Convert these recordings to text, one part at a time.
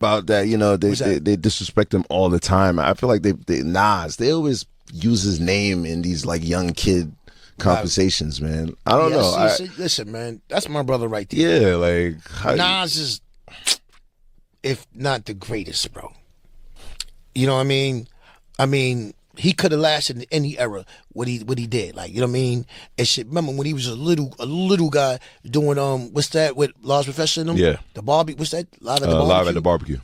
about that. You know, they disrespect him all the time. I feel like they always use his name in these like young kid conversations, man. I don't know. Listen, man, that's my brother right there. Yeah, like Nas is, if not the greatest, bro. You know what I mean? He could have lasted in any era what he did. Like, you know what I mean? And shit. Remember when he was a little guy doing what's that with Large Professor in them? Yeah. The barbecue. What's that? Live at the barbecue.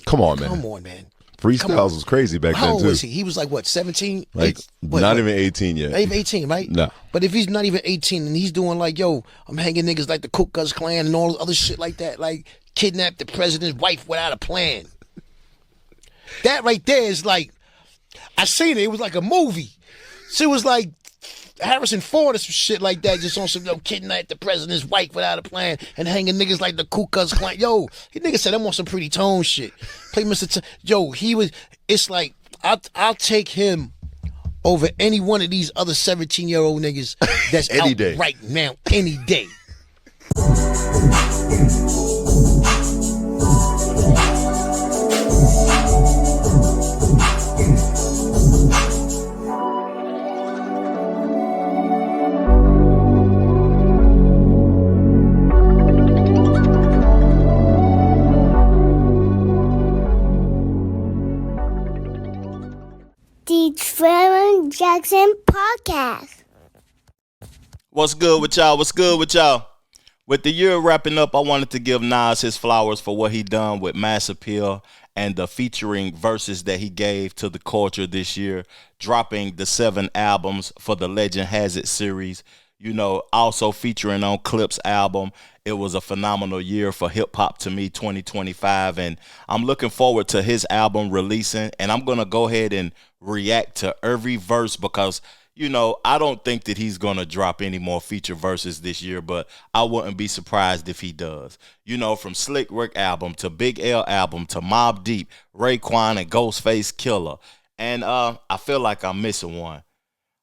Come on, man. Come on, man. Freestyles was crazy back then too. How old was he? He was like what, 17? Like not even 18 yet. Not even 18, right? No. But if he's not even 18 and he's doing like, yo, I'm hanging niggas like the Ku Klux Klan and all this other shit like that, like kidnapped the president's wife without a plan. That right there is like, I seen it. It was like a movie. So it was like Harrison Ford or some shit like that, just on some kidnap the president's wife without a plan and hanging niggas like the Ku Klux Klan. Yo, he nigga said I'm on some Pretty Tone shit. Play Mr. Yo, he was. It's like I'll take him over any one of these other 17-year-old niggas that's any out day right now, any day. The Trevor Jackson Podcast. What's good with y'all? With the year wrapping up, I wanted to give Nas his flowers for what he done with Mass Appeal and the featuring verses that he gave to the culture this year, dropping the 7 albums for the Legend Has It series. You know, also featuring on Clip's album. It was a phenomenal year for hip-hop to me, 2025, and I'm looking forward to his album releasing, and I'm going to go ahead and react to every verse because, you know, I don't think that he's going to drop any more feature verses this year, but I wouldn't be surprised if he does. You know, from Slick Rick album to Big L album to Mobb Deep, Raekwon and Ghostface Killah, and I feel like I'm missing one.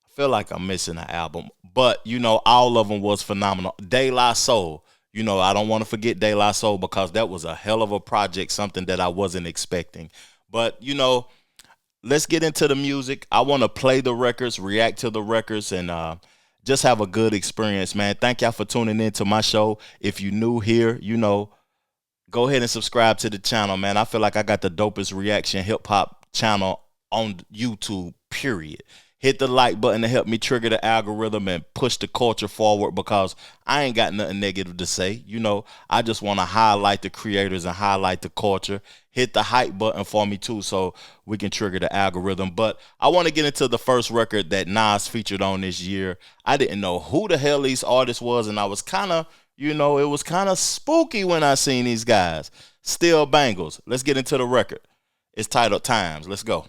I feel like I'm missing an album, but, you know, all of them was phenomenal. De La Soul. You know, I don't want to forget De La Soul because that was a hell of a project, something that I wasn't expecting. But, you know, let's get into the music. I want to play the records, react to the records, and just have a good experience, man. Thank y'all for tuning in to my show. If you're new here, you know, go ahead and subscribe to the channel, man. I feel like I got the dopest reaction hip-hop channel on YouTube, period. Hit the like button to help me trigger the algorithm and push the culture forward because I ain't got nothing negative to say. You know, I just want to highlight the creators and highlight the culture. Hit the hype button for me too so we can trigger the algorithm. But I want to get into the first record that Nas featured on this year. I didn't know who the hell these artists was, and I was kind of, you know, it was kind of spooky when I seen these guys. Still bangles. Let's get into the record. It's titled Times. Let's go.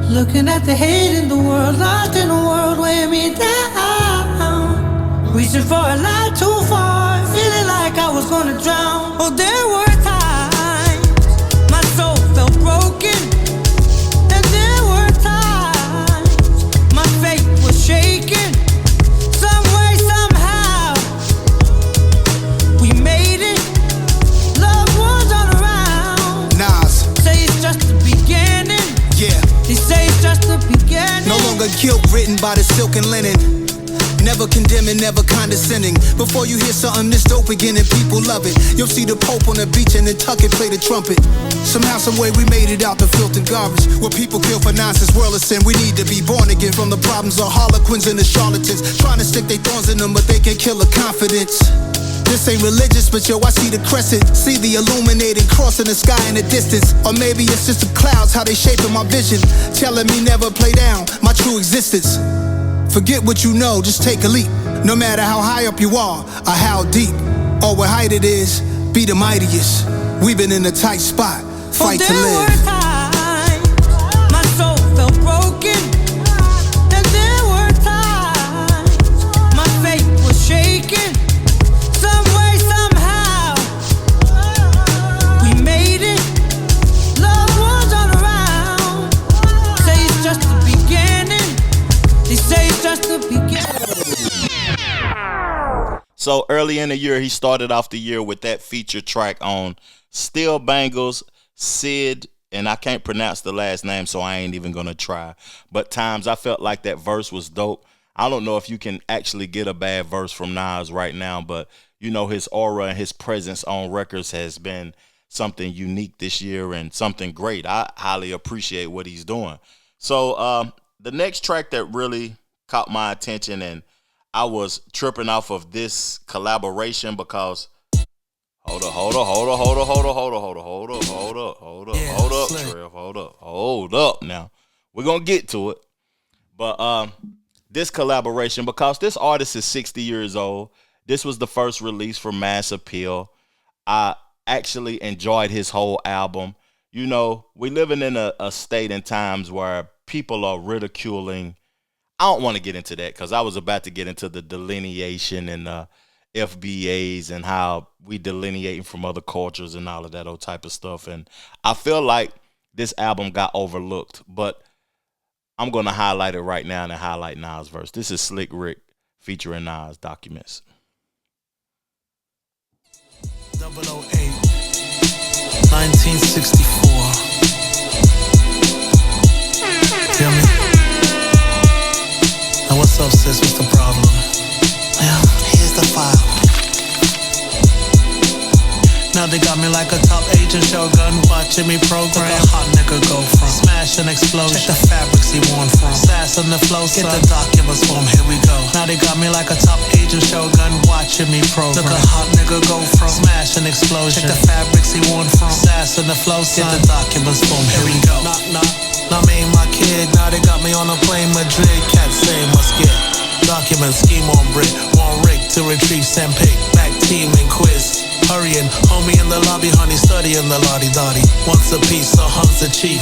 Looking at the hate in the world, lost in a world weighing me down. Reaching for a light too far, feeling like I was gonna drown. Oh, there were times my soul felt broken, and there were times my faith was shaken. Some way, somehow, we made it. Loved ones all around. Nas say it's just the beginning. Yeah. They say it's just the beginning. No longer guilt written by the silk and linen. Never condemning, never condescending. Before you hear something this dope again and people love it, you'll see the Pope on the beach and Nantucket play the trumpet. Somehow, some way we made it out the filth and garbage. Where people kill for nonsense, world of sin. We need to be born again from the problems of harlequins and the charlatans. Trying to stick their thorns in them, but they can kill a confidence. This ain't religious, but yo, I see the crescent. See the illuminating cross in the sky in the distance. Or maybe it's just the clouds, how they shaping my vision, telling me never play down my true existence. Forget what you know, just take a leap. No matter how high up you are, or how deep, or what height it is, be the mightiest. We've been in a tight spot, fight to live. Were times my soul felt broken, and there were times my faith was shaken. Some way, somehow, we made it. Loved ones all around. Say it's just the beginning. They say it's just the beginning. So early in the year, he started off the year with that feature track on Still Bangles, Sid, and I can't pronounce the last name, so I ain't even gonna try. But times I felt like that verse was dope. I don't know if you can actually get a bad verse from Nas right now, but you know, his aura and his presence on records has been something unique this year and something great. I highly appreciate what he's doing. So the next track that really caught my attention, and I was tripping off of this collaboration because hold up. Now we're gonna get to it, but this collaboration, because this artist is 60 years old. This was the first release for Mass Appeal. I actually enjoyed his whole album. You know, we living in a state and times where people are ridiculing. I don't want to get into that because I was about to get into the delineation and the FBAs and how we delineating from other cultures and all of that old type of stuff. And I feel like this album got overlooked, but I'm going to highlight it right now and highlight Nas' verse. This is Slick Rick featuring Nas, Documents. 008, 1964. Feel me? Now what's up, sis? What's the problem? Well, here's the file. Now they got me like a top agent Shogun, watching me program. Like a hot nigga go from smash and explosion. Check the fabrics he worn from. Sass on the flow, get the documents from. Here we go. Now they got me like a top agent Shogun, watching me program. Look a hot nigga go from smash and explosion. Check the fabrics he worn from. Sass on the flow, get the documents from. Here we go. Knock knock. Now me and my kid, now they got me on a plane Madrid. Cats saying what's good. Documents, scheme on brick. One rig to retrieve send pick. Back team and quiz. Hurrying, homie in the lobby, honey studying the lottie-dottie. Once a piece, so hunt's a chief.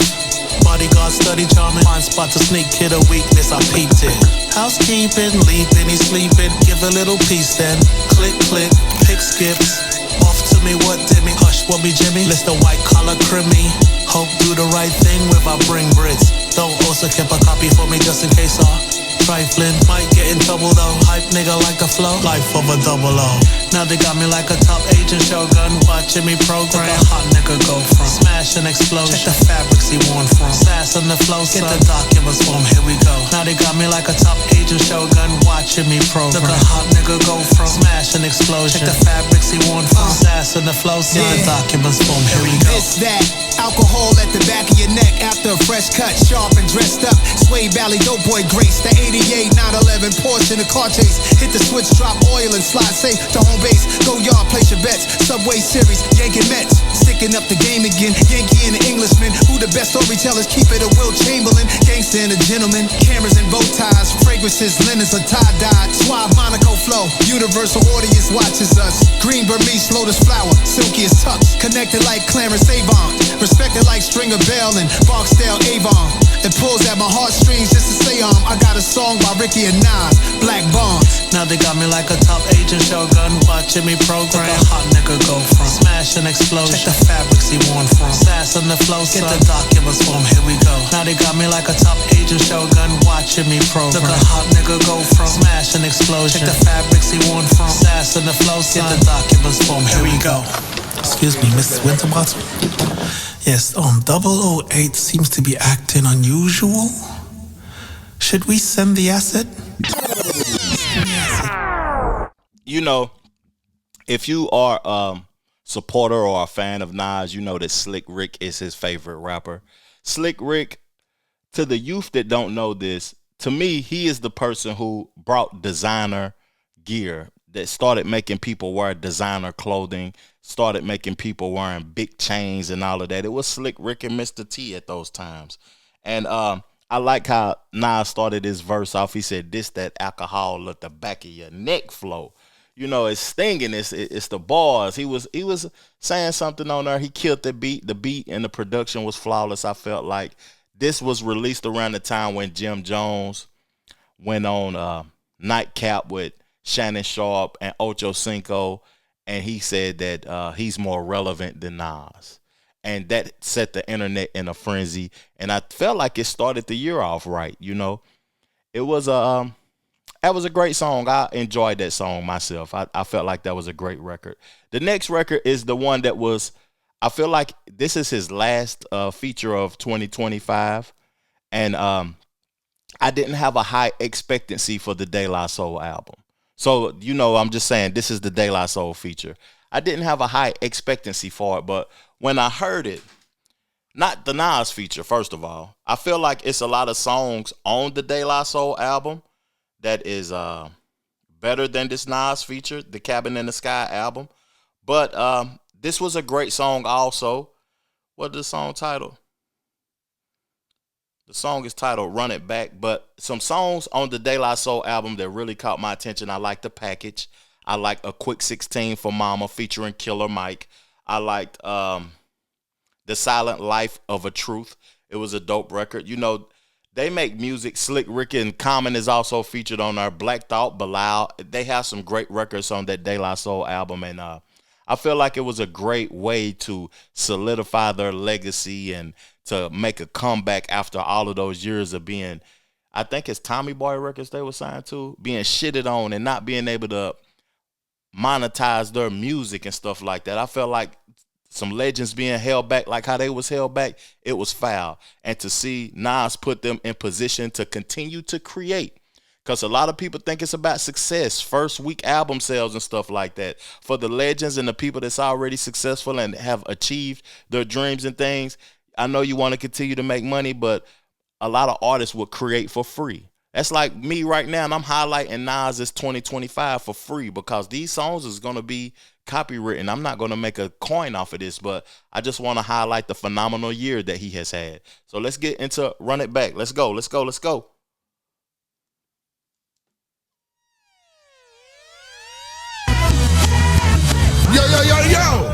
Bodyguard study charming, find spot to sneak, hit a weakness, I peeped it. Housekeeping, leaping, he's sleeping, give a little piece then. Click, click, pick skips. Off to me, what did me? Hush, what me, Jimmy? List the white collar crimmy. Hope do the right thing with I bring Brits. Don't also keep a copy for me just in case trifling, might get in trouble though. Hype nigga like a flow, life of a double O. Now they got me like a top agent Shogun, watching me program. Like a hot nigga go from smash and explosion. Check the fabrics he worn from. Sass on the flow, get the documents from. Here we go. Now they got me like a top agent Shogun, watching me program. Look a hot nigga go from smash and explosion. Check the fabrics he worn from. Sass on the flow, get the documents from. Here we go. It's that alcohol at the back of your neck after a fresh cut, sharp and dressed up. Sway Valley dope boy grace. The 88 911 Porsche in the car chase. Hit the switch, drop oil and slide safe to home base. Go yard, place your bets. Subway series, Yankee Mets. Sticking up the game again. Yankee and the Englishman. Who the best storytellers? Keep it a Will Chamberlain. Gangster and a gentleman. Cameras and bow ties. Fragrances, linens are tie-dyed. Suave Monaco flow. Universal audience watches us. Green Burmese, lotus flower. Silky as tux. Connected like Clarence Avon. Respected like Stringer Bell and Barksdale Avon. It pulls at my heartstrings just to say I got a song by Ricky and Nas, Black Bonds. Now they got me like a top agent Shogun, watching me program. Like a hot nigga go from smash and explosion. Check the fabrics he worn from. Sass on the flow, get the documents from. Here we go. Now they got me like a top agent Shogun, watching me program. Look a hot nigga go from smash and explosion. Check the fabrics he worn from. Sass on the flow, get the documents from. Here we go. Excuse me, Mrs. Winterbottom. Yes, 008 seems to be acting unusual. Should we send the asset? You know, if you are a supporter or a fan of Nas, you know that Slick Rick is his favorite rapper. Slick Rick, to the youth that don't know this, to me, he is the person who brought designer gear, that started making people wear designer clothing, started making people wearing big chains and all of that. It was Slick Rick and Mr. T at those times. And I like how Nas started his verse off. He said, "This that alcohol at the back of your neck flow." You know, it's stinging. It's the bars. He was saying something on there. He killed the beat. The beat and the production was flawless. I felt like this was released around the time when Jim Jones went on Nightcap with Shannon Sharp and Ocho Cinco, and he said that he's more relevant than Nas. And that set the internet in a frenzy. And I felt like it started the year off right, you know. It was that was a great song. I enjoyed that song myself. I felt like that was a great record. The next record is the one that was, I feel like this is his last feature of 2025. And I didn't have a high expectancy for the De La Soul album. So, you know, I'm just saying this is the De La Soul feature. I didn't have a high expectancy for it, but when I heard it, not the Nas feature, first of all, I feel like it's a lot of songs on the De La Soul album that is better than this Nas feature, the Cabin in the Sky album. But this was a great song also. What is the song title? The song is titled Run It Back, but some songs on the De La Soul album that really caught my attention. I like The Package. I like A Quick 16 for Mama featuring Killer Mike. I liked The Silent Life of a Truth. It was a dope record. You know, they make music. Slick Rick and Common is also featured on our Black Thought, Bilal. They have some great records on that De La Soul album, and I feel like it was a great way to solidify their legacy and to make a comeback after all of those years of being, I think it's Tommy Boy Records they were signed to, being shitted on and not being able to monetize their music and stuff like that. I felt like some legends being held back, like how they was held back, it was foul. And to see Nas put them in position to continue to create, because a lot of people think it's about success, first week album sales and stuff like that. For the legends and the people that's already successful and have achieved their dreams and things, I know you want to continue to make money, but a lot of artists will create for free. That's like me right now, and I'm highlighting Nas's 2025 for free because these songs is going to be copywritten. I'm not going to make a coin off of this, but I just want to highlight the phenomenal year that he has had. So let's get into Run It Back. Let's go. Let's go. Let's go. Yo, yo, yo, yo.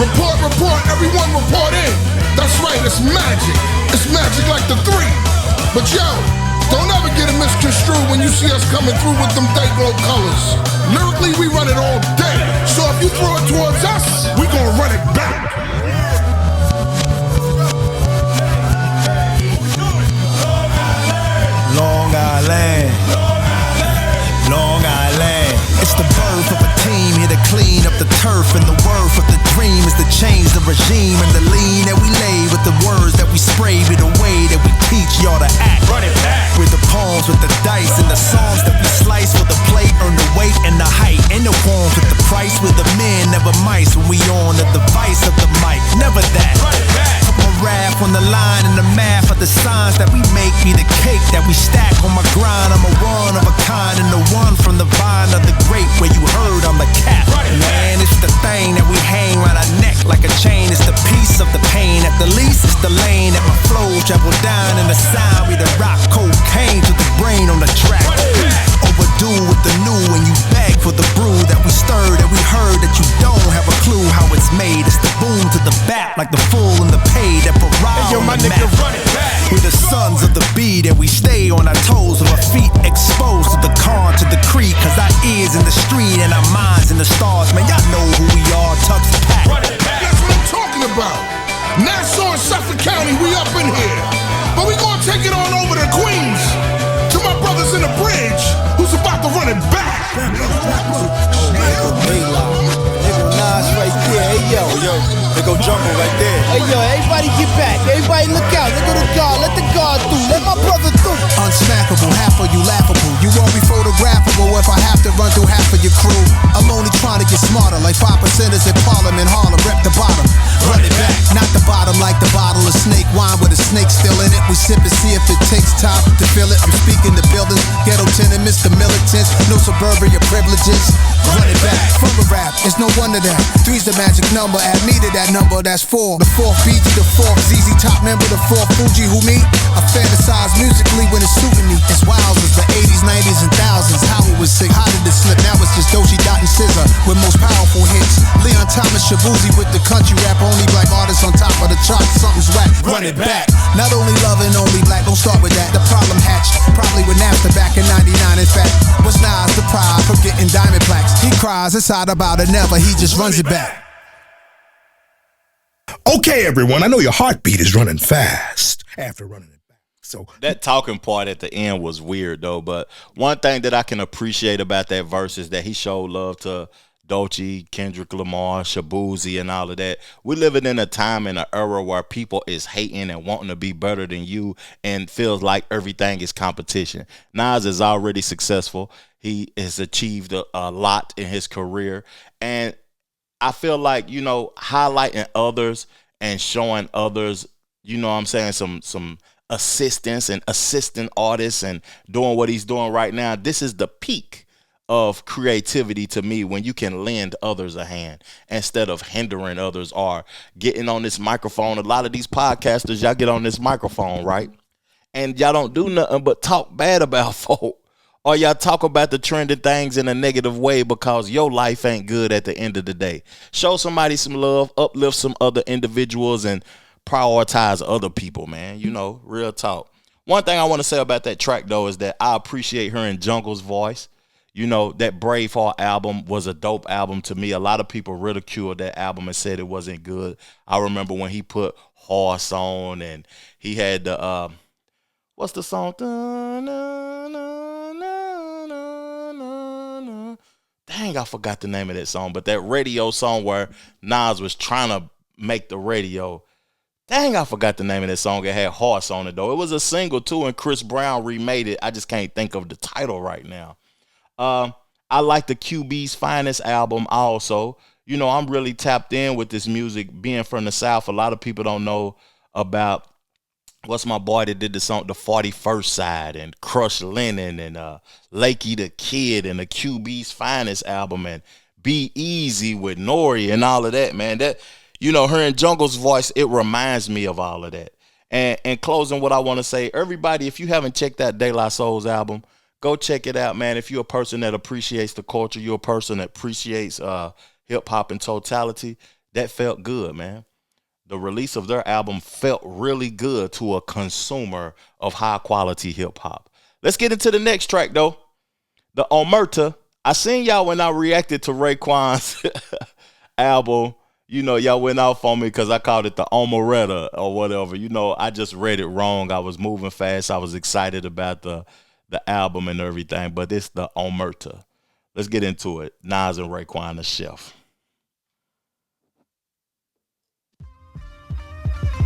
Report, report. Everyone report in. That's right. It's magic. It's magic like the 3. But yo, don't ever get it misconstrued when you see us coming through with them Dayglow colors. Lyrically, we run it all day. So if you throw it towards us, we gonna run it back. Long Island, Long Island. It's the birth of a team here to clean up the turf, and the worth of the dream is to change the regime and the lean that we lay with the words that we spray, be the way that we teach y'all to act. Run it back. With the palms, with the dice, and the songs that we slice with the plate, earn the weight and the height, and the forms with the price. With the men, never mice when we on the device of the mic. Never that. Run it back. Put my rap on the line and the math of the signs that we make be the cake that we stack on my grind. I'm a one of a kind and the one from the vine of the grape where you heard I'm the cat. Man, it's the thing that we hang around our neck like a chain. It's the piece of the pain. At the least, it's the lane that my flows travel down in the sound. We the rock cocaine to the brain on the track. Overdue with the new when you beg for the brew that we stirred, that we heard, that you don't have a clue how it's made. It's the boom to the back like the full and the paid that parade. Hey, yo, my nigga, run it back. We're the sons of the beat and we stay on our toes with our feet exposed to the con, to the creek, cause our ears in the street and our minds in the stars. Man, y'all know who we are, Tux Pack. That's what I'm talking about. Nassau and Suffolk County, we up in here. But we gonna take it on over to Queens, to my brothers in the bridge, who's about to run it back. Nas right there, hey yo, they go jungle right there. Hey yo, everybody get back, everybody look out, look at the guard, let the guard through, let my brother through. Unsmackable, half of you laughable, you won't be photographable if I have to run through half of your crew. I'm only trying to get smarter, like 5%ers at Parliament Harlem, rep the bottom. Run it back, not the bottom like the bottle of snake wine with a snake still in it. We sip and see if it takes time to feel it. I'm speaking the buildings, ghetto tenements, the militants, no suburbia privileges. Run it back from a rap, it's no wonder that 3's the magic number. Add me to that number, that's 4. The 4th BG, the 4th ZZ Top member, the 4th Fuji. Who me? I fantasize musically when it's suiting me. It's wild as the 80s, 90s, and thousands. How it was sick, how did it slip? Now it's just Doshi, Dot, and Scissor with most powerful hits. Leon Thomas, Shabuzi with the country rap. Only black artists on top of the charts. Something's whack. Run it back. Not only loving, only black. Don't start with that. The problem hatched probably with Napster back in '99. In fact, was Nas the pride from getting diamond plaques? He cries inside about it, never. He just runs it back. Okay, everyone, I know your heartbeat is running fast after running it back. So that talking part at the end was weird though, but one thing that I can appreciate about that verse is that he showed love to Dolce, Kendrick Lamar, Shabuzi, and all of that. We're living in a time and an era where people is hating and wanting to be better than you and feels like everything is competition. Nas is already successful. He has achieved a lot in his career, and I feel like, you know, highlighting others and showing others, you know what I'm saying, some assistance and assistant artists and doing what he's doing right now. This is the peak of creativity to me, when you can lend others a hand instead of hindering others or getting on this microphone. A lot of these podcasters, y'all get on this microphone, right? And y'all don't do nothing but talk bad about folk. Or y'all talk about the trending things in a negative way because your life ain't good at the end of the day. Show somebody some love, uplift some other individuals, and prioritize other people, man. You know, real talk. One thing I want to say about that track, though, is that I appreciate hearing Jungle's voice. You know, that Braveheart album was a dope album to me. A lot of people ridiculed that album and said it wasn't good. I remember when he put Horse on, and he had the, what's the song? Dang, I forgot the name of that song, but that radio song where Nas was trying to make the radio. Dang, I forgot the name of that song. It had Horse on it, though. It was a single, too, and Chris Brown remade it. I just can't think of the title right now. I like the QB's Finest album also. You know, I'm really tapped in with this music. Being from the South, a lot of people don't know about what's my boy that did the song, the 41st Side, and Crush Lennon, and Lakey the Kid, and the QB's Finest album, and Be Easy with Nori, and all of that, man. That, you know, hearing Jungle's voice, it reminds me of all of that. And closing, what I want to say, everybody, if you haven't checked out De La Soul's album, go check it out, man. If you're a person that appreciates the culture, you're a person that appreciates hip-hop in totality, that felt good, man. The release of their album felt really good to a consumer of high-quality hip-hop. Let's get into the next track, though. The Omerta. I seen y'all when I reacted to Raekwon's album. You know, y'all went off on me because I called it the Omeretta or whatever. You know, I just read it wrong. I was moving fast. I was excited about the album and everything, but it's the Omerta. Let's get into it. Nas and Raekwon, the chef.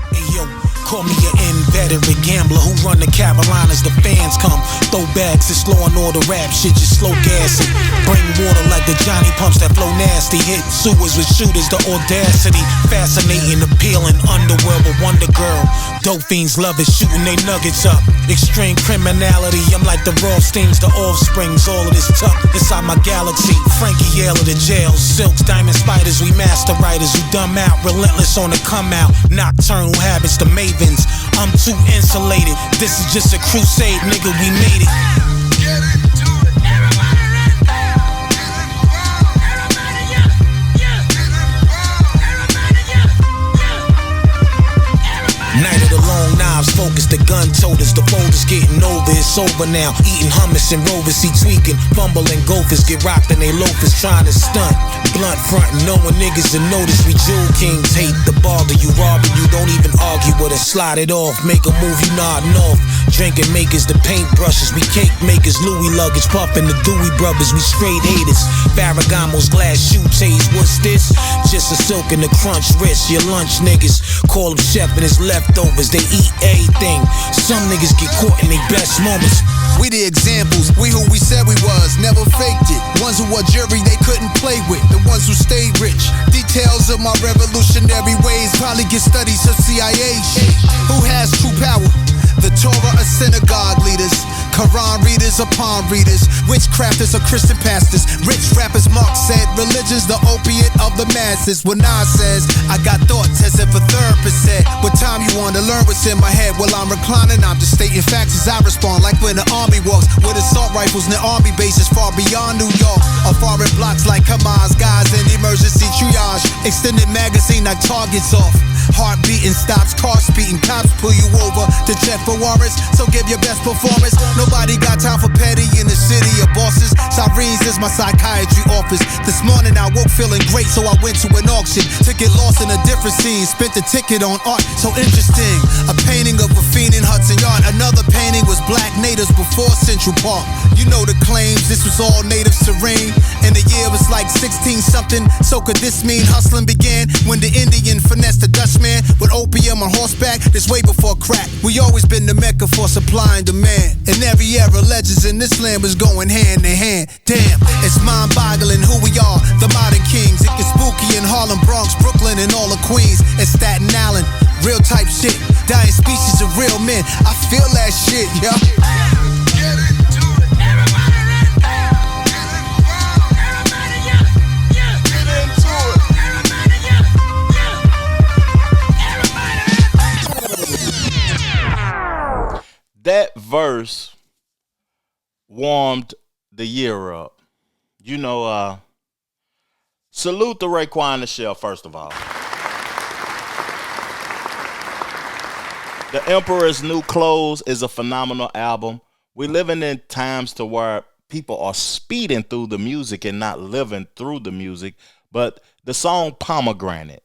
Hey, yo, call me an inveterate gambler who run the Carolinas. The fans come, throw bags, it's law and order rap shit, just slow gas it. Bring water like the Johnny pumps that flow nasty. Hit sewers with shooters, the audacity. Fascinating, appealing, underworld with Wonder Girl. Dope fiends love it, shooting they nuggets up. Extreme criminality, I'm like the Rothsteins, the offsprings. All of this tucked inside my galaxy. Frankie Yale of the jails, silks, diamond spiders. We master writers who dumb out, relentless on the come out. Nocturnal habits, the mavens. I'm too insulated. This is just a crusade, nigga. We made it. get into it. Everybody right there. Everybody, Night of the long knives, focus the gun toters. The folders getting over, it's over now. Eating hummus and rovers, he tweaking. Fumbling gophers, get rocked and they loafers trying to stunt. Blunt frontin', knowing niggas will notice we jewel kings. Hate the bother you, robbing you, don't even argue with us. Slide it off, make a move, you nodding off. Drinking makers, the paint brushes, we cake makers. Louis luggage, puffin' the Dewey brothers, we straight haters. Ferragamo's glass shoe taste, what's this? Just a silk and a crunch wrist, your lunch niggas. Call him chef and his leftovers, they eat everything. Some niggas get caught in their best moments. We the examples, we who we said we was, never faked it. Ones who were jury they couldn't play with, the ones who stayed rich. Details of my revolutionary ways probably get studies of CIA shit. Who has true power? The Torah or synagogue leaders, Quran readers or palm readers, witchcrafters or Christian pastors, rich rappers. Mark said religion's the opiate of the masses. When Nas says I got thoughts as if a therapist said, what time you want to learn what's in my head? While I'm reclining, I'm just stating facts as I respond, like when the army walks with assault rifles and the army bases far beyond New York, or foreign blocks like Hamas, guys in emergency triage, extended magazine like targets off. Heart beating stops, car speeding, cops pull you over to check for warrants, so give your best performance. Nobody got time for petty in the city of bosses. Sirens is my psychiatry office. This morning I woke feeling great, so I went to an auction to get lost in a different scene. Spent the ticket on art, so interesting. A painting of a fiend in Hudson Yard. Another painting was black natives before Central Park. You know the claims, this was all native terrain. And the year was like 16 something. So could this mean hustling began when the Indian finessed the Dutchman with opium on horseback? This way before crack. We always been the mecca for supply and demand. In every era, legends in this land was going hand in hand. Damn, it's mind-boggling who we are, the modern kings. It gets spooky in Harlem, Bronx, Brooklyn, and all of Queens, and Staten Island. Real type shit, dying species of real men. I feel that shit, yo. Get into it. Everybody right there. Get involved. Everybody, yeah. Get into it. Everybody, yeah. Everybody. That verse warmed the year up. You know, salute to Raekwon the Shell, first of all. The Emperor's New Clothes is a phenomenal album. We're living in times to where people are speeding through the music and not living through the music. But the song Pomegranate,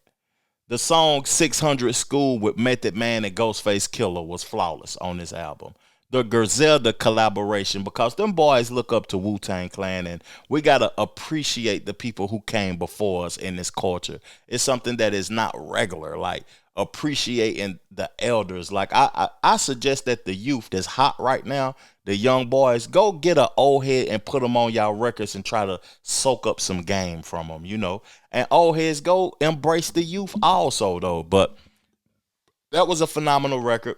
the song 600 School with Method Man and Ghostface Killer was flawless on this album. The Griselda collaboration, because them boys look up to Wu-Tang Clan, and we got to appreciate the people who came before us in this culture. It's something that is not regular, like appreciating the elders. Like I suggest that the youth that's hot right now, the young boys, go get an old head and put them on y'all records and try to soak up some game from them, you know. And old heads, go embrace the youth also, though. But that was a phenomenal record.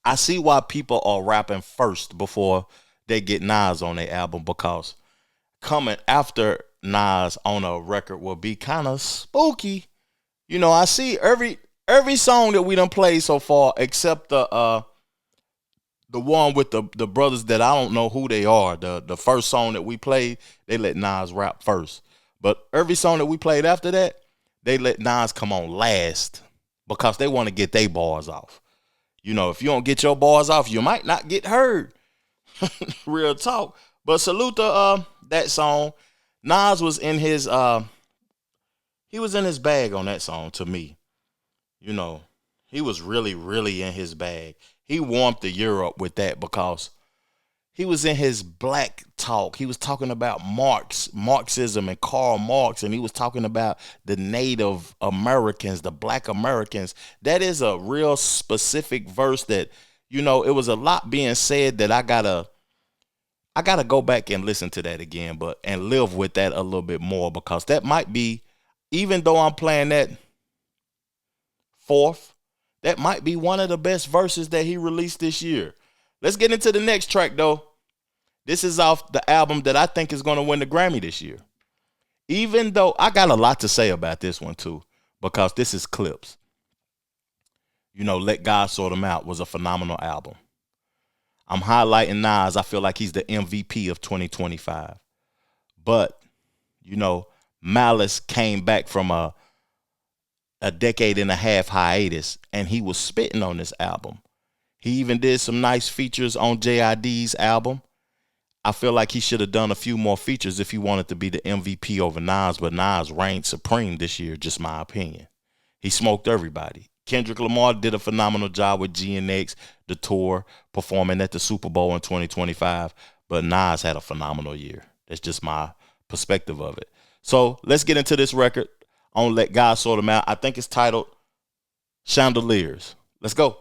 I see why people are rapping first before they get Nas on their album, because coming after Nas on a record will be kind of spooky. You know, I see every song that we done played so far, except the one with the brothers that I don't know who they are. The first song that we played, they let Nas rap first. But every song that we played after that, they let Nas come on last because they want to get their bars off. You know, if you don't get your bars off, you might not get heard. Real talk. But salute to that song. Nas was in his he was in his bag on that song to me. You know, he was really, really in his bag. He warmed the year up with that because he was in his black talk. He was talking about Marxism and Karl Marx, and he was talking about the Native Americans, the Black Americans. That is a real specific verse that, you know, it was a lot being said that I gotta go back and listen to that again, and live with that a little bit more, because that might be, even though I'm playing that fourth, that might be one of the best verses that he released this year. Let's get into the next track, though. This is off the album that I think is going to win the Grammy this year. Even though I got a lot to say about this one, too, because this is Clips. You know, Let God Sort 'Em Out was a phenomenal album. I'm highlighting Nas. I feel like he's the MVP of 2025. But, you know, Malice came back from a decade and a half hiatus, and he was spitting on this album. He even did some nice features on JID's album. I feel like he should have done a few more features if he wanted to be the MVP over Nas, but Nas reigned supreme this year, just my opinion. He smoked everybody. Kendrick Lamar did a phenomenal job with GNX, the tour, performing at the Super Bowl in 2025, but Nas had a phenomenal year. That's just my perspective of it. So let's get into this record on Let God Sort 'Em Out. I think it's titled Chandeliers. Let's go.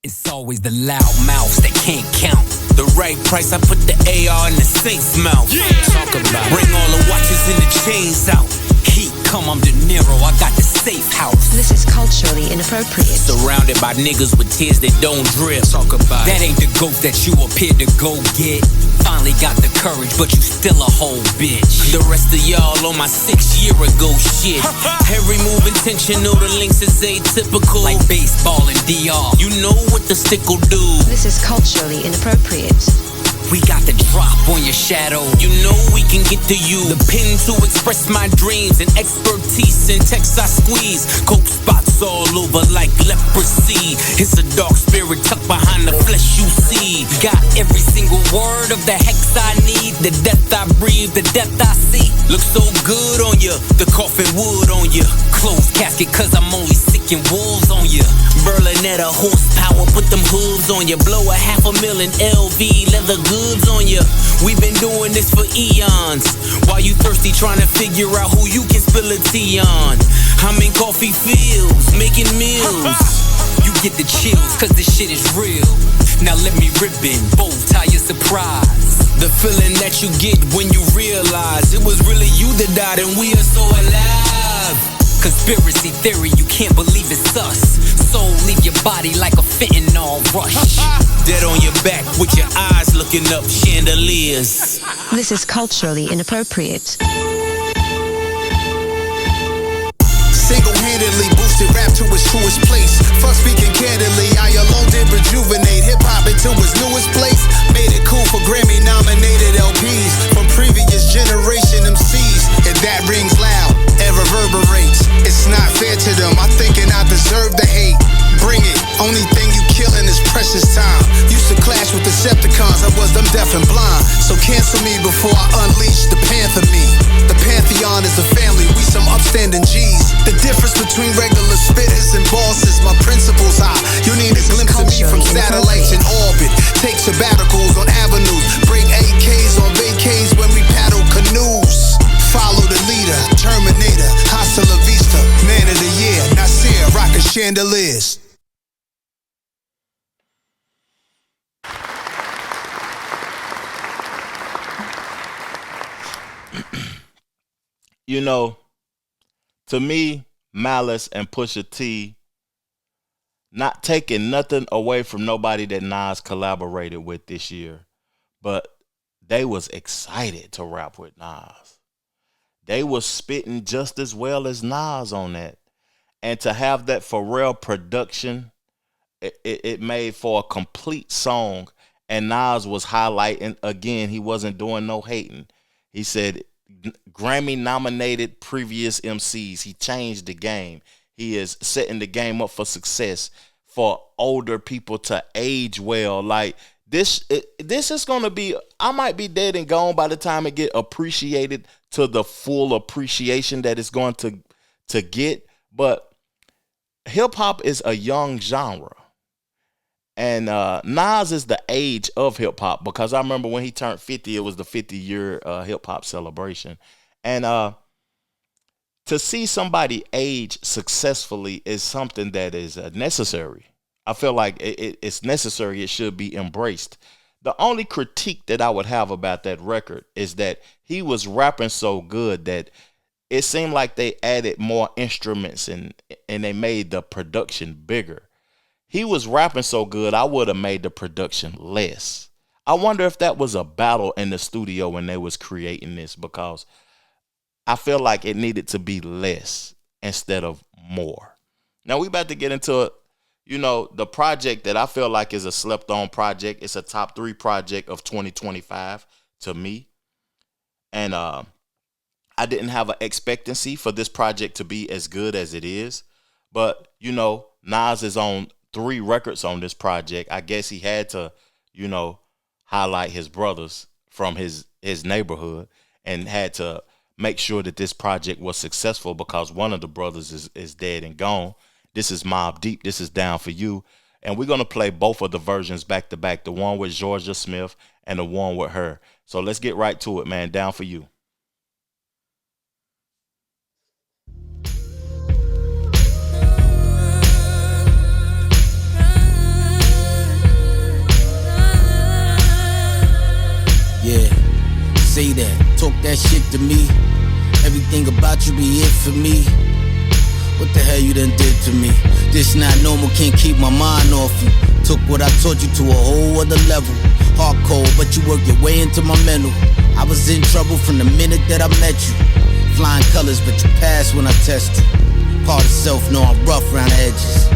It's always the loud mouths that can't count. The right price, I put the AR in the Saint's mouth. Talk about it. Bring all the watches and the chains out. Heat come, I'm De Niro, I got the safe house. This is culturally inappropriate. Surrounded by niggas with tears that don't drip. Talk about that ain't the goat that you appear to go get. Finally got the courage, but you still a whole bitch. The rest of y'all on my 6 year ago shit. Every move intentional, the links is atypical. Like baseball and DR, you know what the stick will do. This is culturally inappropriate. We got the drop on your shadow. You know we can get to you. The pen to express my dreams and expertise in text I squeeze. Coke spots all over like leprosy. It's a dark spirit tucked behind the flesh you see. Got every single word of the hex I need. The death I breathe, the death I see. Looks so good on you. The coffin wood on you. Closed casket cause I'm only sick and wolves on you. Berlinetta horsepower, put them hooves on you. Blow a $500,000 LV leather goods on you. We've been doing this for eons. While you thirsty trying to figure out who you can spill a tea on. I'm in coffee fields, making meals. You get the chills, cause this shit is real. Now let me ribbon, bow tie your surprise. The feeling that you get when you realize it was really you that died and we are so alive. Conspiracy theory, you can't believe it's us. Soul leave your body like a fentanyl rush. Dead on your back with your eyes looking up, chandeliers. This is culturally inappropriate. Single-handedly boosted rap to its truest place. Fuck speaking candidly, I alone did rejuvenate hip-hop into its newest place. Made it cool for Grammy-nominated LPs from previous generation MCs. And that rings loud and reverberates. It's not fair to them, I thinking I deserve the hate. Bring it, only thing you killing is precious time. Used to clash with Decepticons, I was them deaf and blind. So cancel me before I unleash the Panther me. The Pantheon is a family, we some upstanding G's. The difference between regular spitters and bosses, my principles high. You need a glimpse of me from satellites in orbit. Take sabbaticals on avenues, break AKs on vacays when we paddle canoes. Follow the leader, Terminator, hasta la vista. Man of the year, Nasir, rockin' chandeliers. You know, to me, Malice and Pusha T, not taking nothing away from nobody that Nas collaborated with this year, but they was excited to rap with Nas. They was spitting just as well as Nas on that. And to have that Pharrell production, it made for a complete song. And Nas was highlighting, again, he wasn't doing no hating. He said, Grammy-nominated previous MCs. He changed the game. He is setting the game up for success for older people to age well. Like, this is going to be, I might be dead and gone by the time it get appreciated to the full appreciation that it's going to get. But hip-hop is a young genre. And Nas is the age of hip-hop, because I remember when he turned 50, it was the 50-year hip-hop celebration. And to see somebody age successfully is something that is necessary. I feel like it's necessary. It should be embraced. The only critique that I would have about that record is that he was rapping so good that it seemed like they added more instruments and they made the production bigger. He was rapping so good, I would have made the production less. I wonder if that was a battle in the studio when they was creating this, because I feel like it needed to be less instead of more. Now we about to get into, the project that I feel like is a slept on project. It's a top 3 project of 2025 to me. And I didn't have an expectancy for this project to be as good as it is. But, Nas is on 3 records on this project. I guess he had to, highlight his brothers from his neighborhood, and had to make sure that this project was successful because one of the brothers is dead and gone. This is Mobb Deep. This is Down For You. And we're going to play both of the versions back to back, the one with Georgia Smith and the one with her. So let's get right to it, man. Down For You. that shit to me. Everything about you be it for me. What the hell you done did to me? This not normal, can't keep my mind off you. Took what I taught you to a whole other level. Hardcore, but you worked your way into my mental. I was in trouble from the minute that I met you. Flying colors, but you passed when I test you. Part of self, know I'm rough around the edges.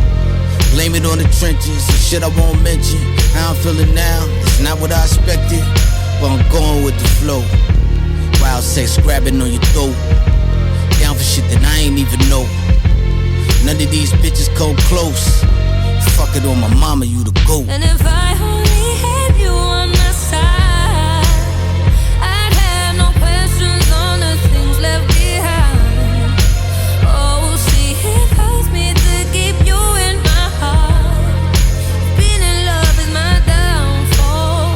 Blame it on the trenches, the shit I won't mention. How I'm feeling now, it's not what I expected, but I'm going with the flow. Wild sex grabbing on your throat. Down for shit that I ain't even know. None of these bitches come close. Fuck it on my mama, you the GOAT. And if I only had you on my side, I'd have no questions on the things left behind. Oh, see, it hurts me to keep you in my heart. Being in love is my downfall,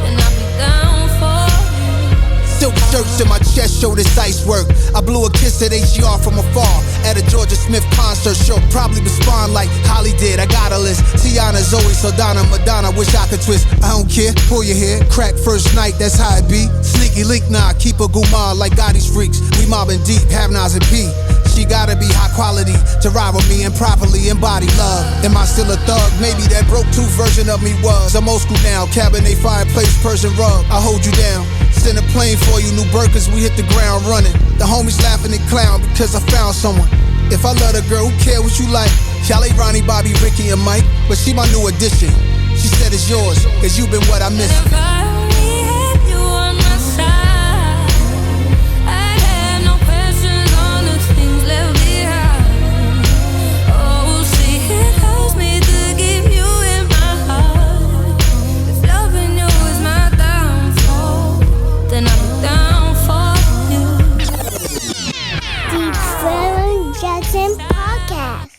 and I'll be down for you. Silk shirts in my chest show this ice work. I blew a kiss at HGR from afar. At a Georgia Smith concert show, probably respond like Holly did. I got a list. Tiana, Zoe, Saldana, Madonna. Wish I could twist. I don't care. Pull your hair. Crack first night. That's how it be. Sneaky link, nah. Keep a guma like Gotti's freaks. We mobbing deep. Have Nas and P. She gotta be high quality to ride with me and properly embody love. Am I still a thug? Maybe that broke tooth version of me was. I'm old school now. Cabernet fireplace, Persian rug. I hold you down. Send a plane for you. New Burkers, we hit the ground running. The homies laughing and clown because I found someone. If I love a girl, who care what you like? Callie, Ronnie, Bobby, Ricky, and Mike. But she my new addition. She said it's yours, cause you been what I miss. If I only had you on my side, I'd have no questions on the things left behind. Oh, see, it hurts me to keep you in my heart. If loving you is my downfall, then I'll be down for you. The Trevor Jackson Podcast.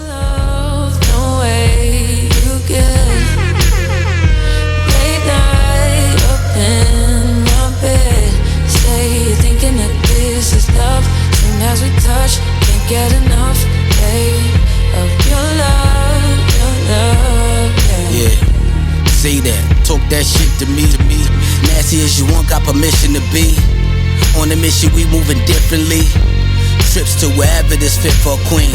Love, no way you get. Late night up in my bed, say you're thinking that this is love. Soon as we touch, can't get enough, babe, of your love, Yeah, say that, talk that shit to me. Nasty as you want, got permission to be. On a mission, we moving differently. Trips to wherever this fit for a queen.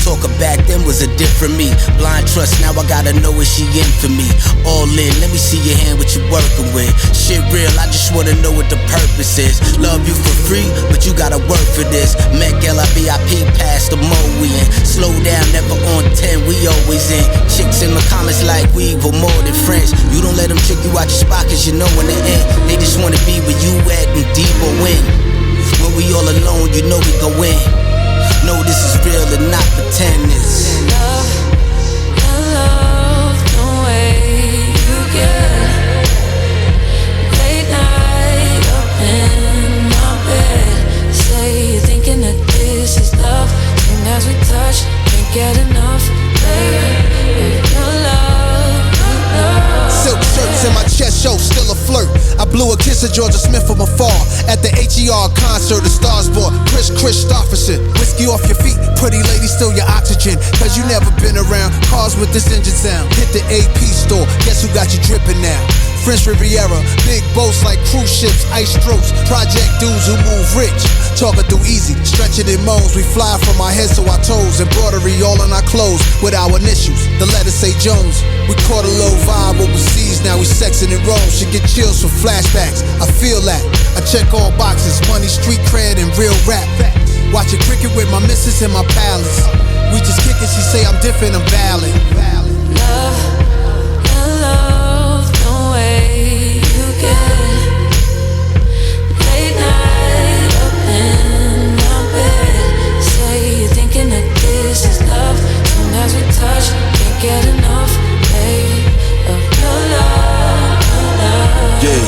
Talking back then was a different me. Blind trust, now I gotta know is she in for me. All in, let me see your hand, what you working with. Shit real, I just wanna know what the purpose is. Love you for free, but you gotta work for this. Met Gala VIP, past the mo we in. Slow down, never on 10, we always in. Chicks in the comments like we were more than friends. You don't let them trick you out your spot, cause you know in the end they just wanna be where you at and deep or win. When we all alone, you know we go in. Know this is real and not pretend it's love, no way you get. Late night up in my bed, say you're thinking that this is love. Soon as we touch, can't get enough, baby, your love. silk shirts in my chest show, still a flirt. I blew a kiss at Georgia Smith from afar. At the HER concert, the stars bought Chris Christopherson. Whiskey off your feet, pretty lady, still your oxygen. Cause you never been around cars with this engine sound. Hit the AP store, guess who got you dripping now? French Riviera, big boats like cruise ships, ice strokes, project dudes who move rich. Talking through easy, stretching in moans. We fly from our heads to our toes, embroidery all on our clothes with our initials. The letters say Jones. We caught a low vibe overseas, now we sexing in Rome. Should get chills from flashbacks, I feel that. I check all boxes, money, street cred, and real rap. Watching cricket with my missus in my palace. We just kick it, she say I'm different, I'm valid. Love, no way you get. Late night up in my bed, say you're thinking that this is love. Soon as we touch, can't get enough, babe, of your love. Yeah,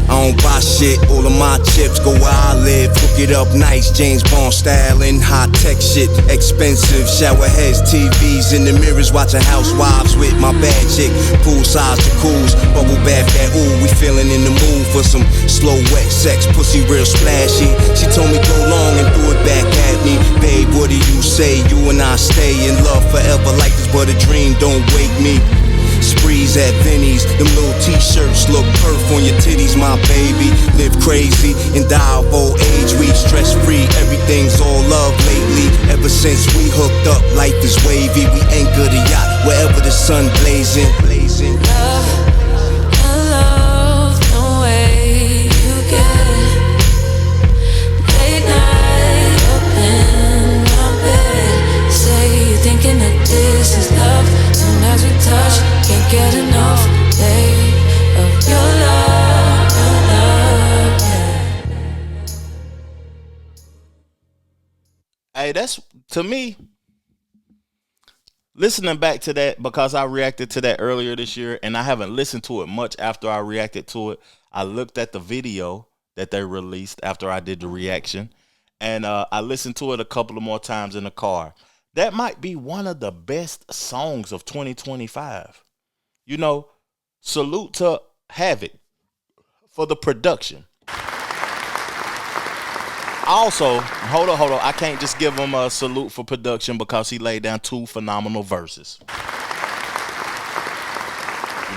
I don't buy shit, all of my chips go where I live. Cook it up nice, James Bond style and high tech shit. Expensive, shower heads, TVs in the mirrors, watching housewives with my bad chick. Poolside jacuzzi, bubble bath that ooh. We feeling in the mood for some slow wet sex, pussy real splashy. She told me go long and threw it back at me. Babe, what do you say? You and I stay in love forever like this, but a dream don't wake me. Sprees at Vinny's, them little t-shirts look perf on your titties, my baby. Live crazy and die of old age. We stress free, everything's all love lately. Ever since we hooked up, life is wavy. We anchor the yacht wherever the sun blazing. Love, no way you get late night up in my bed. Say you're thinking that this is love. Soon as we touch, can't get enough. Day of your love, yeah. Hey, that's, to me, listening back to that, because I reacted to that earlier this year, and I haven't listened to it much after I reacted to it. I looked at the video that they released after I did the reaction, and I listened to it a couple of more times in the car. That might be one of the best songs of 2025. You know, salute to Havoc for the production. Also, hold on. I can't just give him a salute for production because he laid down 2 phenomenal verses. You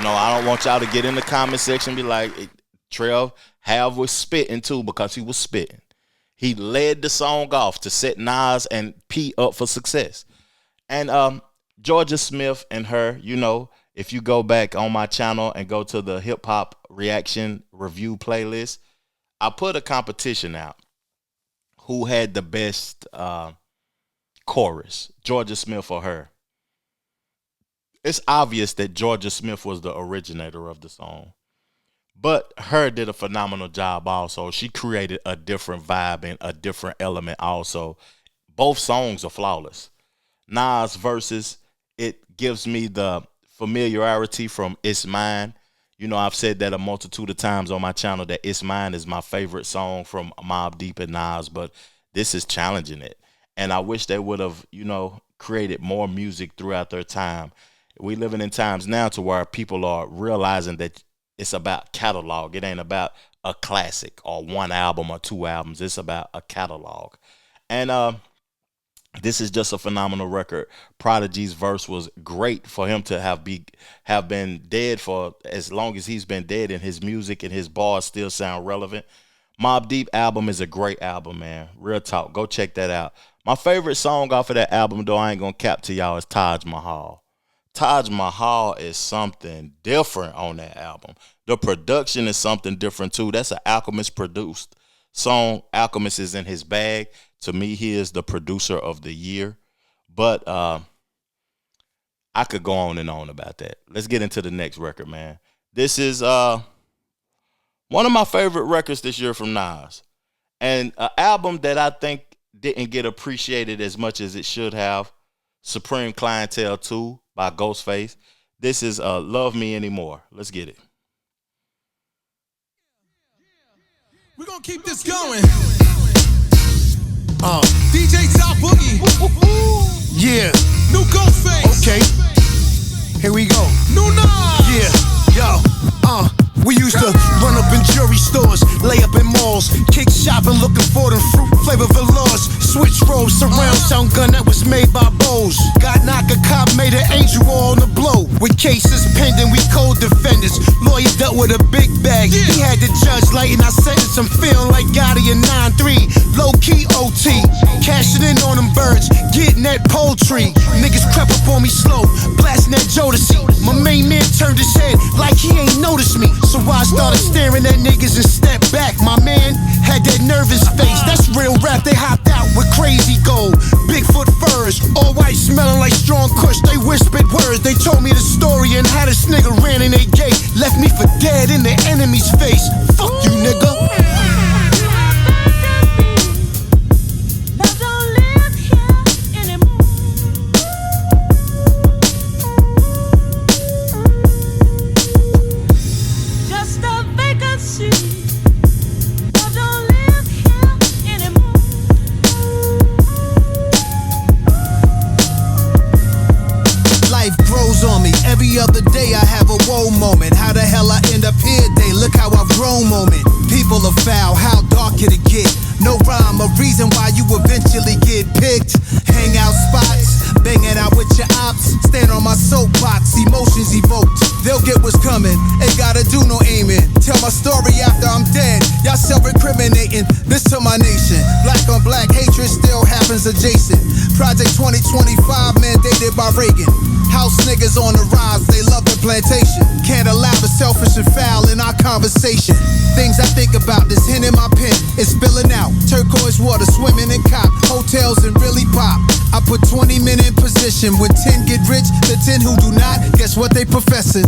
know, I don't want y'all to get in the comment section and be like, Trev, Hav was spitting too, because he was spitting. He led the song off to set Nas and P up for success. And Georgia Smith and her, you know, if you go back on my channel and go to the hip hop reaction review playlist, I put a competition out. Who had the best chorus, Georgia Smith or her? It's obvious that Georgia Smith was the originator of the song, but her did a phenomenal job also. She created a different vibe and a different element also. Both songs are flawless. Nas verses, it gives me the familiarity from It's Mine. You know, I've said that a multitude of times on my channel that It's Mine is my favorite song from Mobb Deep and Nas, but this is challenging it. And I wish they would have, you know, created more music throughout their time. We living in times now to where people are realizing that it's about catalog. It ain't about a classic or 1 album or 2 albums. It's about a catalog. And this is just a phenomenal record. Prodigy's verse was great for him to have been dead for as long as he's been dead, and his music and his bars still sound relevant. Mobb Deep album is a great album, man. Real talk. Go check that out. My favorite song off of that album, though, I ain't gonna cap to y'all, is Taj Mahal. Taj Mahal is something different on that album. The production is something different too. That's an Alchemist produced song. Alchemist is in his bag. To me, he is the producer of the year. But I could go on and on about that. Let's get into the next record, man. This is one of my favorite records this year from Nas. And an album that I think didn't get appreciated as much as it should have. Supreme Clientele 2 by Ghostface. This is Love Me Anymore. Let's get it. We're gonna keep this going. DJ Top Boogie. Yeah. New Ghostface. Okay. Here we go. New Nas. Yeah. Yo. We used to run up in jewelry stores, lay up in malls, kick shopping looking for them fruit flavor velours. Switch rows, surround sound gun that was made by Bose. Got knocked, a cop made an angel all on the blow. With cases pending, we co-defendants. Lawyer dealt with a big bag. He had the judge lighting our sentence. I'm feeling like Gotti in 9-3. Low key OT. Cashing in on them birds, getting that poultry. Niggas crept up on me slow, blasting that Jodeci. My main man turned his head like he ain't noticed me. So I started staring at niggas and stepped back. My man had that nervous face. That's real rap. They hopped out with crazy gold, Bigfoot furs, all white smelling like strong kush. They whispered words. They told me the story and how this nigga ran in they gate. Left me for dead in the enemy's face. Fuck you, nigga. Every other day I have a whoa moment. How the hell I end up here today? Look how I've grown moment. People are foul, how dark can it get? No rhyme, a reason why you eventually get picked. Hangout spots, banging out with your ops. Stand on my soapbox, emotions evoked. my story after I'm dead. Y'all self-incriminating, this to my nation. Black on black hatred still happens adjacent. Project 2025 mandated by Reagan. House niggas on the rise, they love the plantation. Can't allow the selfish and foul in our conversation. Things I think about, this hen in my pen, it's spilling out. Turquoise water, swimming in cop, hotels and really pop. I put 20 men in position. When 10 get rich, the 10 who do not, guess what they professing?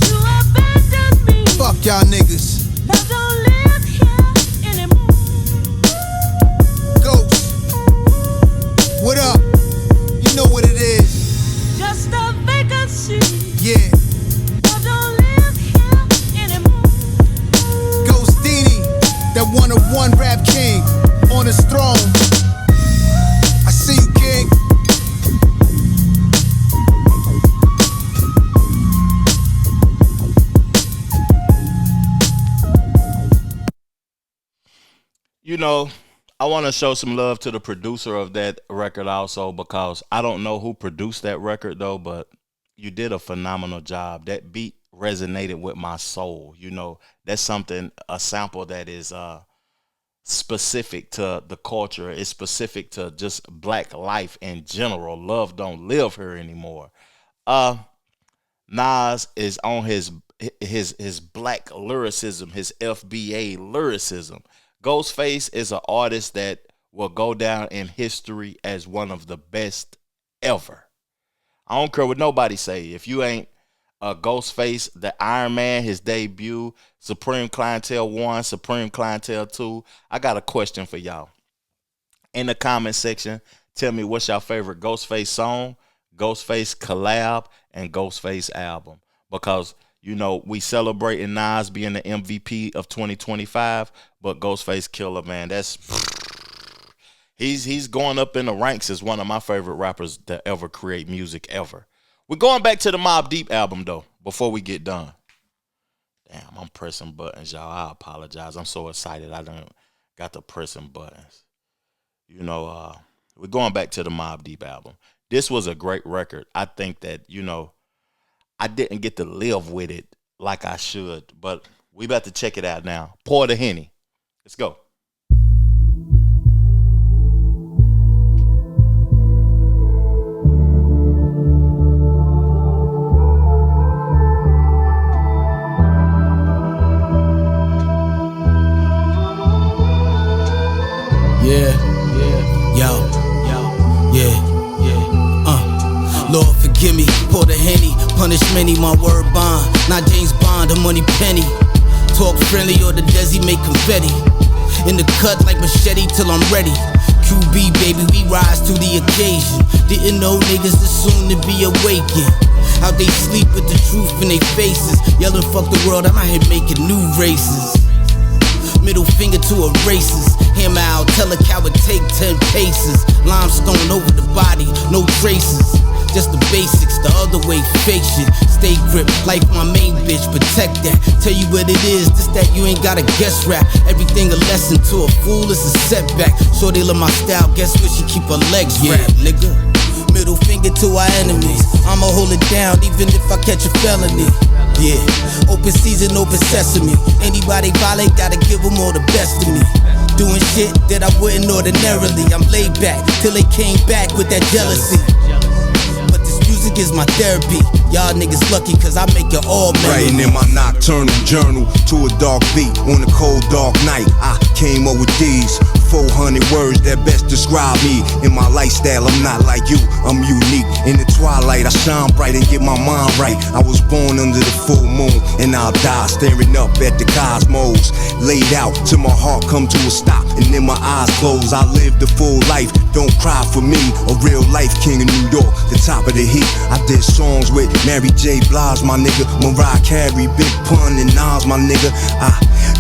You abandoned me. Fuck y'all niggas. Love don't live here anymore. Ghost, what up? You know what it is. Just a vacancy. Yeah. Love don't live here anymore. Ghost Dini, that one-of-one rap king on his throne. I see you, king. You know, I want to show some love to the producer of that record also, because I don't know who produced that record though, but you did a phenomenal job. That beat resonated with my soul. You know, that's something, a sample that is specific to the culture. It's specific to just black life in general. Love don't live here anymore. Nas is on his black lyricism, his FBA lyricism. Ghostface is an artist that will go down in history as one of the best ever. I don't care what nobody say. If you ain't a Ghostface, the Iron Man, his debut, Supreme Clientele 1, Supreme Clientele 2, I got a question for y'all. In the comment section, tell me what's your favorite Ghostface song, Ghostface collab, and Ghostface album. Because, you know, we celebrating Nas being the MVP of 2025, but Ghostface killer, man. That's he's going up in the ranks as one of my favorite rappers to ever create music ever. We're going back to the Mobb Deep album though, before we get done. Damn, I'm pressing buttons, y'all. I apologize. I'm so excited. I done got to pressing buttons. You know, we're going back to the Mobb Deep album. This was a great record. I think that, you know, I didn't get to live with it like I should, but we about to check it out now. Pour the Henny. Let's go. Lord forgive me, pour the Henny, punish many, my word bond. Not James Bond, a money penny. Talk friendly or the Desi make confetti. In the cut like machete till I'm ready. QB baby, we rise to the occasion. Didn't know niggas this soon to be awakened. How they sleep with the truth in their faces. Yelling fuck the world, I'm out here making new races. Middle finger to a racist. Hammer out, tell a coward take 10 paces. Limestone over the body, no traces. Just the basics, the other way, fake shit. Stay grip, life my main bitch, protect that. Tell you what it is, this that you ain't gotta guess rap. Everything a lesson to a fool is a setback. Shorty love my style, guess what, she keep her legs wrapped, nigga. Middle finger to our enemies, I'ma hold it down even if I catch a felony. Yeah, open season, open sesame. Anybody violate, gotta give them all the best of me. Doing shit that I wouldn't ordinarily. I'm laid back, till they came back with that jealousy. Music is my therapy. Y'all niggas lucky cause I make it all memory. Writing in my nocturnal journal to a dark beat on a cold dark night. I came up with these 400 words that best describe me. In my lifestyle, I'm not like you, I'm unique. In the twilight, I shine bright and get my mind right. I was born under the full moon, and I'll die staring up at the cosmos. Laid out till my heart come to a stop, and then my eyes close. I live the full life, don't cry for me. A real life king of New York, the top of the heat. I did songs with Mary J. Blige, my nigga, Mariah Carey, Big Pun, and Nas, my nigga. I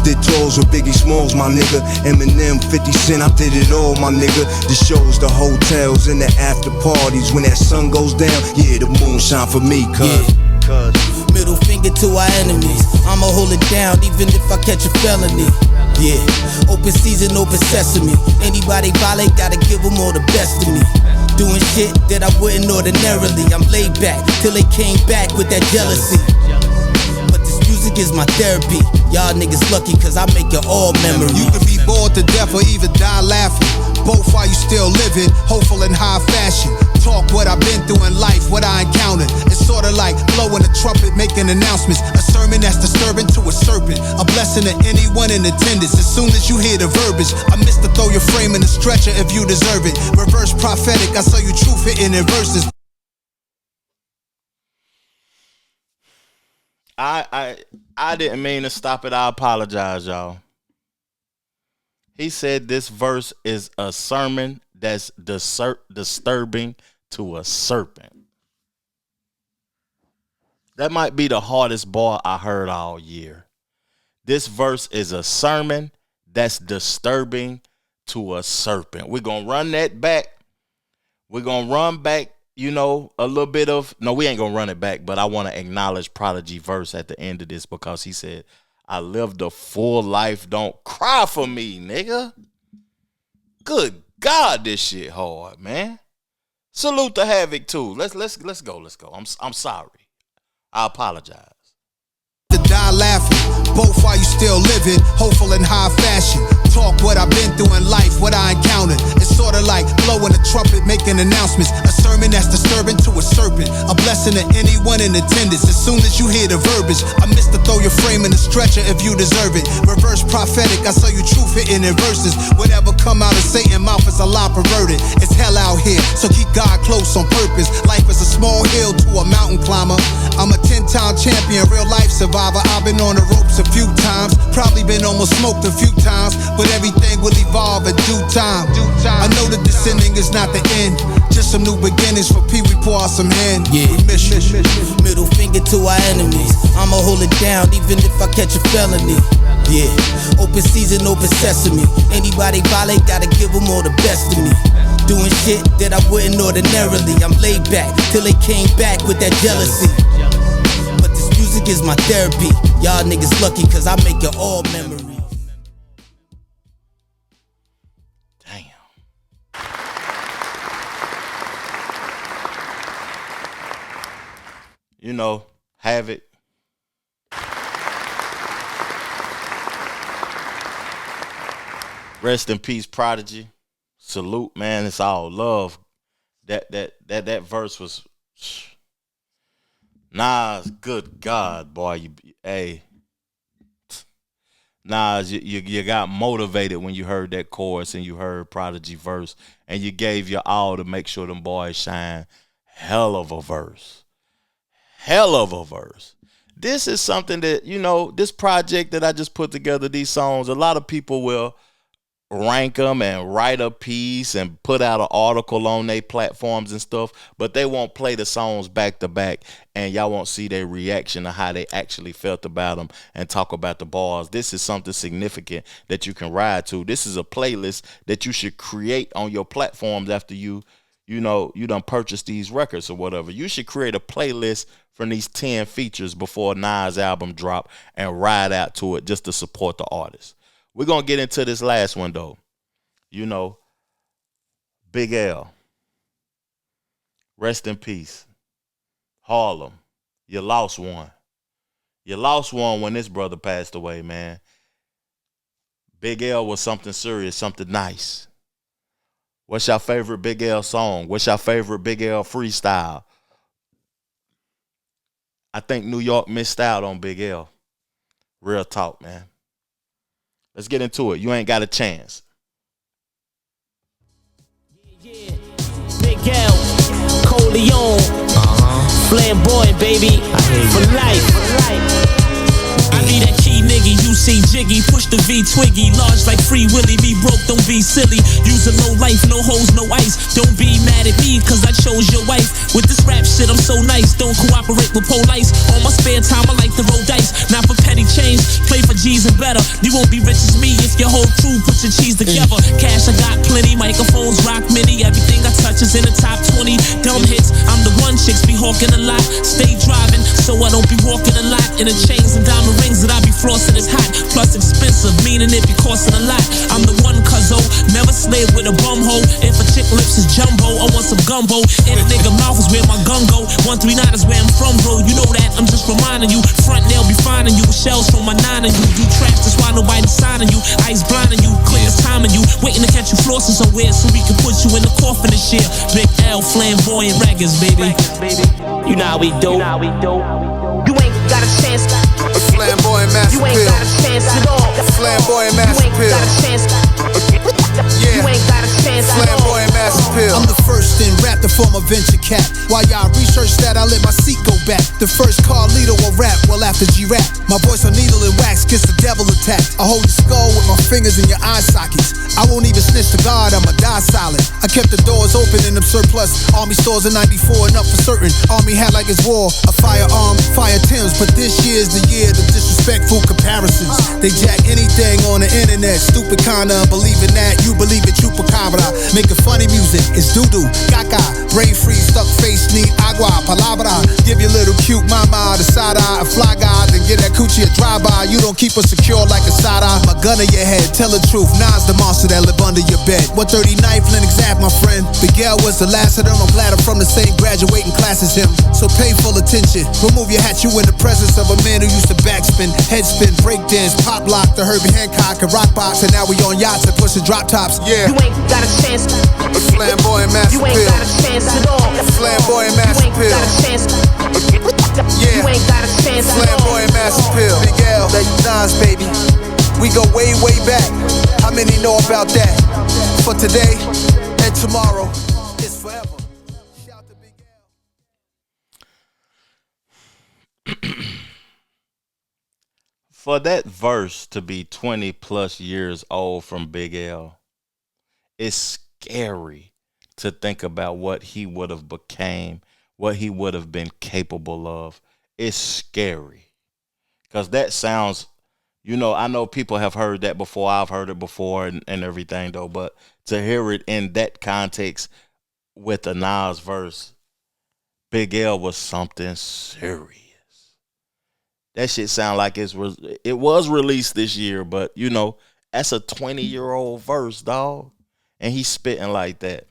did tours with Biggie Smalls, my nigga, Eminem, 50 Cent, I did it all, my nigga. The shows, the hotels, and the after parties. When that sun goes down, yeah, the moon shine for me, cuz. Middle finger to our enemies, I'ma hold it down even if I catch a felony. Yeah, open season, open sesame. Anybody violate, gotta give them all the best of me. Doing shit that I wouldn't ordinarily. I'm laid back till they came back with that jealousy. But this music is my therapy. Y'all niggas lucky cause I make it all memories. You could be bored to death or even die laughing. Both while you still living, hopeful in high fashion. Talk what I've been through in life, what I encountered. It's sorta like blowing a trumpet, making announcements. A sermon that's disturbing to a serpent. A blessing to anyone in attendance. As soon as you hear the verbiage, I miss to throw your frame in the stretcher if you deserve it. Reverse prophetic, I saw you truth hitting in verses. I didn't mean to stop it. I apologize, y'all. He said this verse is a sermon that's disturbing to a serpent. That might be the hardest bar I heard all year. This verse is a sermon that's disturbing to a serpent. We're going to run that back. We're going to run back, you know, a little bit of, no, we ain't going to run it back, but I want to acknowledge Prodigy verse at the end of this because he said, I lived a full life, don't cry for me, nigga. Good God, this shit hard, man. Salute to Havoc too. Let's go. I'm sorry. I apologize. To die laughing, both while you still living, hopeful in high fashion. Talk what I've been through in life, what I encountered. It's sorta like blowing a trumpet, making announcements. A sermon that's disturbing to a serpent. A blessing to anyone in attendance. As soon as you hear the verbiage, I miss to throw your frame in the stretcher if you deserve it. Reverse prophetic, I saw you truth hitting in verses. Whatever come out of Satan's mouth is a lie perverted. It's hell out here, so keep God close on purpose. Life is a small hill to a mountain climber. I'm a 10-time champion, real life survivor. I've been on the ropes a few times, probably been almost smoked a few times, but everything will evolve in due time. I know that this ending is not the end, just some new beginnings for P. We pour out some hand. Yeah. We miss you. Middle finger to our enemies. I'ma hold it down even if I catch a felony. Yeah, open season, open sesame. Anybody violate, gotta give them all the best of me. Doing shit that I wouldn't ordinarily. I'm laid back till they came back with that jealousy. But this music is my therapy. Y'all niggas lucky cause I make it all memories. Damn. You know, have it. Rest in peace, Prodigy. Salute, man. It's all love. That verse was Nas. Good God, boy. Nas, you got motivated when you heard that chorus and you heard Prodigy verse, and you gave your all to make sure them boys shine. Hell of a verse. Hell of a verse. This is something that, you know, this project that I just put together, these songs, a lot of people will rank them and write a piece and put out an article on their platforms and stuff, but they won't play the songs back to back, and y'all won't see their reaction to how they actually felt about them and talk about the bars. This is something significant that you can ride to. This is a playlist that you should create on your platforms after you done purchase these records or whatever. You should create a playlist from these 10 features before Nas' album drop and ride out to it just to support the artist. We're going to get into this last one, though. You know, Big L. Rest in peace. Harlem. You lost one. You lost one when this brother passed away, man. Big L was something serious, something nice. What's your favorite Big L song? What's your favorite Big L freestyle? I think New York missed out on Big L. Real talk, man. Let's get into it. You ain't got a chance. Yeah. Big L, Coleon, flamboyant, baby, for life. I need that key nigga, you see Jiggy, push the V Twiggy, large like Free Willy, be broke, don't be silly. Use a low life, no hoes, no ice. Don't be mad at me, cause I chose your wife. With this rap shit, I'm so nice, don't cooperate with police. On my spare time, I like to roll dice, not for petty change, play for G's and better. You won't be rich as me if your whole crew put your cheese together. Cash, I got plenty, microphones, rock mini, everything I touch is in the top 20. Dumb hits, I'm the one, chicks be hawking a lot. Stay driving, so I don't be walking a lot. In the chains and diamond rings that I be flossing is hot, plus expensive, meaning it be costing a lot. I'm the one, cuzzo, never slave with a bum hole. If a chick lips is jumbo, I want some gumbo. And a nigga mouth is where my gun go. 139 is where I'm from, bro. You know that, I'm just reminding you. Front they'll be finding you with shells from my 9 and you. Do traps, that's why nobody signing you. Ice blinding you, clear as timing you. Waiting to catch you flossing somewhere so we can put you in the coffin this year. Big L, flamboyant raggers, baby. You know how we do. You ain't got a chance. Flamboyant mass You ain't appeal. got a chance at all. Flamboyant mass You ain't appeal. got a chance. Yeah. You ain't got a chance at all. Flamboyant mass appeal. I'm the first in rap to form a venture cap. While y'all research that, I let my seat go back. The first car leader will rap well after G-Rap. My voice on needle and wax gets the devil attacked. I hold your skull with my fingers in your eye sockets. I won't even snitch to God, I'ma die silent. I kept the doors open in them surplus Army stores in 94 and up for certain. Army had like it's war, a firearm, fire Timbs. But this year's the year of the disrespectful comparisons. They jack anything on the internet. Stupid kinda believing that you believe it, chupacabra. Making funny music, it's doo-doo, caca. Brain freeze, stuck face, need agua, palabra. Give your little cute mama the side eye, a fly guy, then get that coochie a drive-by. You don't keep us secure like a side eye. My gun in your head, tell the truth. Nas the monster that live under your bed. 139th Linux Ave, my friend. Miguel was the last of them. I'm glad I'm from the same graduating class as him. So pay full attention. Remove your hat, you in the presence of a man who used to backspin, headspin, breakdance, pop lock, the Herbie Hancock and rock box, and now we on yachts and pushing drop tops. Yeah. You ain't got a chance. Flamboyant mass You ain't appeal. got a chance at all. Flamboyant mass You ain't appeal. got a chance. Yeah. You ain't got a chance at all. Flamboyant mass appeal. Big L, that Nas, baby. We go way, way back. How many know about that? For today and tomorrow, it's forever. Shout to Big L. For that verse to be 20 plus years old from Big L, it's scary to think about what he would have became, what he would have been capable of. It's scary because that sounds, you know, I know people have heard that before. I've heard it before and everything though, but to hear it in that context with a Nas verse, Big L was something serious. That shit sound like it was released this year, but you know, that's a 20-year-old verse, dog. And he's spitting like that.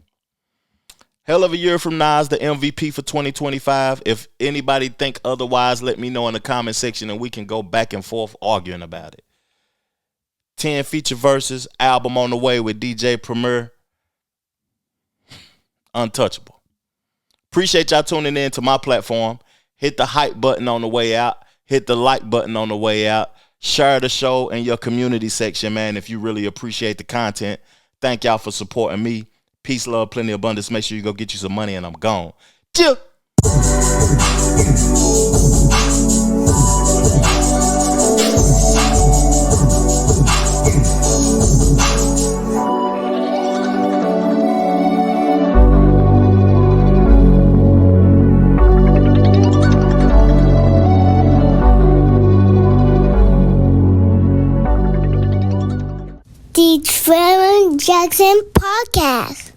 Hell of a year from Nas, the MVP for 2025. If anybody think otherwise, let me know in the comment section and we can go back and forth arguing about it. 10 feature verses, album on the way with DJ Premier. Untouchable. Appreciate y'all tuning in to my platform. Hit the hype button on the way out. Hit the like button on the way out. Share the show in your community section, man, if you really appreciate the content. Thank y'all for supporting me. Peace, love, plenty, abundance. Make sure you go get you some money and I'm gone. Chill. The Trevor Jackson Podcast.